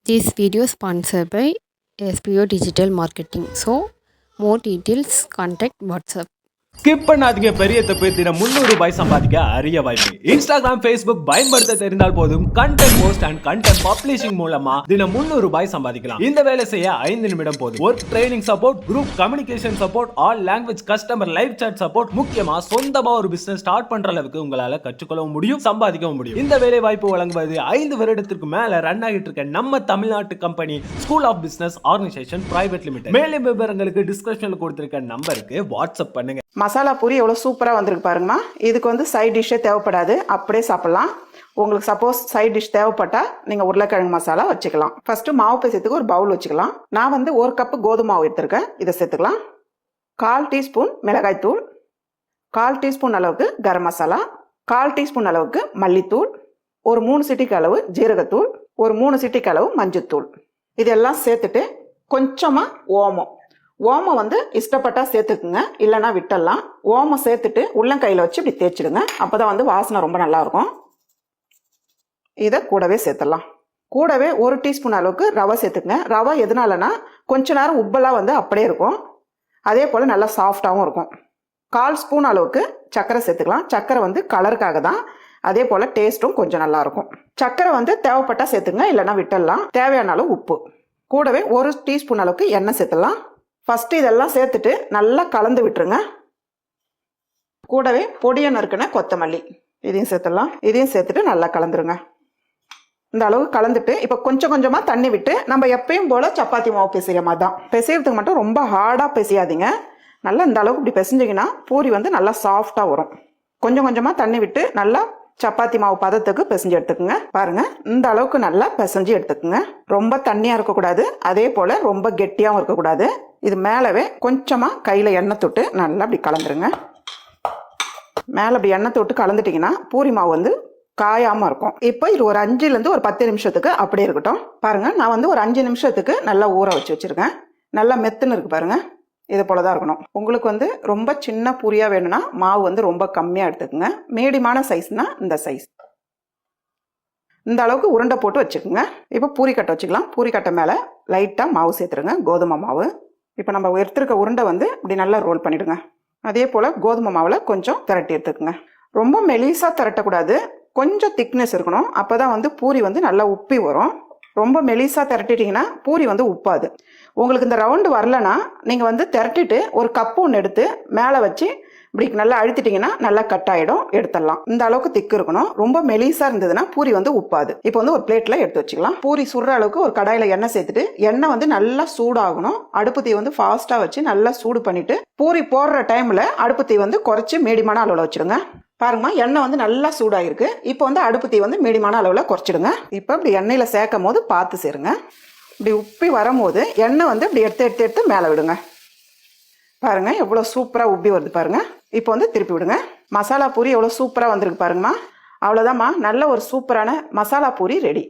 This video is sponsored by SPO Digital Marketing. So, more details, contact WhatsApp. Skip பண்ணாதீங்க. பெரிய தப்பு. தினம் 300 ரூபாய் சம்பாதிக்க அரிய வாய்ப்பு. இன்ஸ்டாகிராம், ஃபேஸ்புக் பயன்படுத்த தெரிந்தால் போதும் content post and content publishing மூலமா தினம் 300 ரூபாய் சம்பாதிக்கலாம். இந்த வேலை செய்ய 5 நிமிடம் போதும். Work training support, group communication support, all language customer live chat support, முக்கியமா சொந்தமா ஒரு பிசினஸ் ஸ்டார்ட் பண்ற அளவுக்கு உங்களால கற்றுக்கொள்ளவும் முடியும், சம்பாதிக்கவும் முடியும். இந்த வேலை வாய்ப்பு வழங்குவது 5 வருடத்திற்கு மேல ரன் ஆகிட்டு இருக்க நம்ம தமிழ்நாட்டு company school of business organisation private limited. மேலும் விவரங்களுக்கு டிஸ்கிரிப்ஷன்ல கொடுத்திருக்க நம்பருக்கு வாட்ஸ்அப் பண்ணுங்க. மசாலா பூரி எவ்வளோ சூப்பராக வந்திருக்கு பாருங்கம்மா. இதுக்கு வந்து சைட் டிஷ்ஷே தேவைப்படாது, அப்படியே சாப்பிட்லாம். உங்களுக்கு சப்போஸ் சைட் டிஷ் தேவைப்பட்டால் நீங்கள் உருளைக்கிழங்கு மசாலா வச்சுக்கலாம். ஃபஸ்ட்டு மாவு பேசுறதுக்கு ஒரு பவுல் வச்சுக்கலாம். நான் வந்து 1 கப்பு கோதுமை மாவு எடுத்துருக்கேன், இதை சேர்த்துக்கலாம். 1/4 டீஸ்பூன் மிளகாய்த்தூள், 1/4 டீஸ்பூன் அளவுக்கு கரம் மசாலா, 1/4 டீஸ்பூன் அளவுக்கு மல்லித்தூள், ஒரு 3 சிட்டிக்கு அளவு ஜீரகத்தூள், ஒரு 3 சிட்டிக்கு அளவு மஞ்சத்தூள். இதெல்லாம் சேர்த்துட்டு கொஞ்சமாக ஓமம் வந்து இஷ்டப்பட்டா சேர்த்துக்குங்க, இல்லைன்னா விட்டுடலாம். ஓமம் சேர்த்துட்டு உள்ளங்கையில் வச்சு இப்படி தேய்ச்சிடுங்க, அப்போ தான் வந்து வாசனை ரொம்ப நல்லாயிருக்கும். இதை கூடவே சேர்த்துடலாம். கூடவே 1 டீஸ்பூன் அளவுக்கு ரவை சேர்த்துக்குங்க. ரவை எதனாலனா கொஞ்ச நேரம் உப்பெல்லாம் வந்து அப்படியே இருக்கும், அதே போல் நல்லா சாஃப்டாகவும் இருக்கும். 1/4 ஸ்பூன் அளவுக்கு சர்க்கரை சேர்த்துக்கலாம். சர்க்கரை வந்து கலருக்காக தான், அதே போல் டேஸ்ட்டும் கொஞ்சம் நல்லாயிருக்கும். சர்க்கரை வந்து தேவைப்பட்டால் சேர்த்துங்க, இல்லைன்னா விட்டுடலாம். தேவையான அளவு உப்பு, கூடவே 1 டீஸ்பூன் அளவுக்கு எண்ணெய் சேர்த்துடலாம். ஃபஸ்ட்டு இதெல்லாம் சேர்த்துட்டு நல்லா கலந்து விட்டுருங்க. கூடவே பொடியை நறுக்குன கொத்தமல்லி இதையும் சேர்த்துடலாம். இதையும் சேர்த்துட்டு நல்லா கலந்துருங்க. இந்த அளவுக்கு கலந்துட்டு இப்போ கொஞ்சம் கொஞ்சமாக தண்ணி விட்டு நம்ம எப்பயும் போல் சப்பாத்தி மாவு பிசைகிற மாதிரி தான். பிசைகிறதுக்கு மட்டும் ரொம்ப ஹார்டாக பிசையாதீங்க. நல்லா இந்த அளவுக்கு இப்படி பிசைஞ்சிங்கன்னா பூரி வந்து நல்லா சாஃப்டாக வரும். கொஞ்சம் கொஞ்சமாக தண்ணி விட்டு நல்லா சப்பாத்தி மாவு பதத்துக்கு பிசைஞ்சு எடுத்துக்குங்க. பாருங்க, இந்த அளவுக்கு நல்லா பிசைஞ்சு எடுத்துக்குங்க. ரொம்ப தண்ணியாக இருக்கக்கூடாது, அதே போல் ரொம்ப கெட்டியாகவும் இருக்கக்கூடாது. இது மேலவே கொஞ்சமாக கையில் எண்ணெய் தொட்டு நல்லா அப்படி கலந்துருங்க. மேலே அப்படி எண்ணெய் தொட்டு கலந்துட்டிங்கன்னா பூரி மாவு வந்து காயாமல் இருக்கும். இப்போ இது ஒரு 5லேருந்து ஒரு 10 நிமிஷத்துக்கு அப்படியே இருக்கட்டும். பாருங்கள், நான் வந்து ஒரு 5 நிமிஷத்துக்கு நல்லா ஊற வச்சுருக்கேன். நல்லா மெத்துன்னு இருக்குது பாருங்கள். இது போல தான் இருக்கணும். உங்களுக்கு வந்து ரொம்ப சின்ன பூரியாக வேணும்னா மாவு வந்து ரொம்ப கம்மியாக எடுத்துக்கோங்க. மீடியமான சைஸ்னால் இந்த சைஸ், இந்த அளவுக்கு உருண்டை போட்டு வச்சுக்கோங்க. இப்போ பூரிக்கட்டை வச்சுக்கலாம். பூரிக்கட்டை மேலே லைட்டாக மாவு சேர்த்துருங்க, கோதுமை மாவு. இப்போ நம்ம எடுத்துருக்க உருண்டை வந்து இப்படி நல்லா ரோல் பண்ணிவிடுங்க. அதே போல் கோதுமை மாவில் கொஞ்சம் திரட்டி எடுத்துக்கோங்க. ரொம்ப மெலிசாக திரட்டக்கூடாது, கொஞ்சம் திக்னஸ் இருக்கணும். அப்போ தான் வந்து பூரி வந்து நல்லா உப்பி வரும். ரொம்ப மெலிசாக திரட்டிட்டிங்கன்னா பூரி வந்து உப்பாது. உங்களுக்கு இந்த ரவுண்டு வரலன்னா நீங்கள் வந்து திரட்டிட்டு ஒரு கப்பு ஒன்று எடுத்து மேலே வச்சு இப்படி நல்லா அழுத்திட்டிங்கன்னா நல்லா கட் ஆகிடும், எடுத்துடலாம். இந்த அளவுக்கு திக்கு இருக்கணும். ரொம்ப மெலிசாக இருந்ததுன்னா பூரி வந்து உப்பாது. இப்போ வந்து ஒரு பிளேட்டில் எடுத்து வச்சுக்கலாம். பூரி சுடுற அளவுக்கு ஒரு கடாயில் எண்ணெய் சேர்த்துட்டு எண்ணெய் வந்து நல்லா சூடாகணும். அடுப்பு தீ வந்து ஃபாஸ்ட்டாக வச்சு நல்லா சூடு பண்ணிவிட்டு பூரி போடுற டைமில் அடுப்பு தீ வந்து குறைச்சி மீடியமான அளவில் வச்சுடுங்க. பாருங்கம்மா, எண்ணெய் வந்து நல்லா சூடாகிருக்கு. இப்போ வந்து அடுப்பு தீ வந்து மீடியமான அளவில் குறைச்சிடுங்க. இப்போ இப்படி எண்ணெயில் சேர்க்கும் போது பார்த்து சேருங்க. இப்படி உப்பி வரும்போது எண்ணெய் வந்து இப்படி எடுத்து மேலே விடுங்க. பாருங்க, எவ்வளோ சூப்பராக உப்பி வருது பாருங்க. இப்போ வந்து திருப்பி விடுங்க. மசாலா பூரி எவ்வளோ சூப்பராக வந்திருக்கு பாருங்கம்மா. அவ்வளோதாம்மா, நல்ல ஒரு சூப்பரான மசாலா பூரி ரெடி.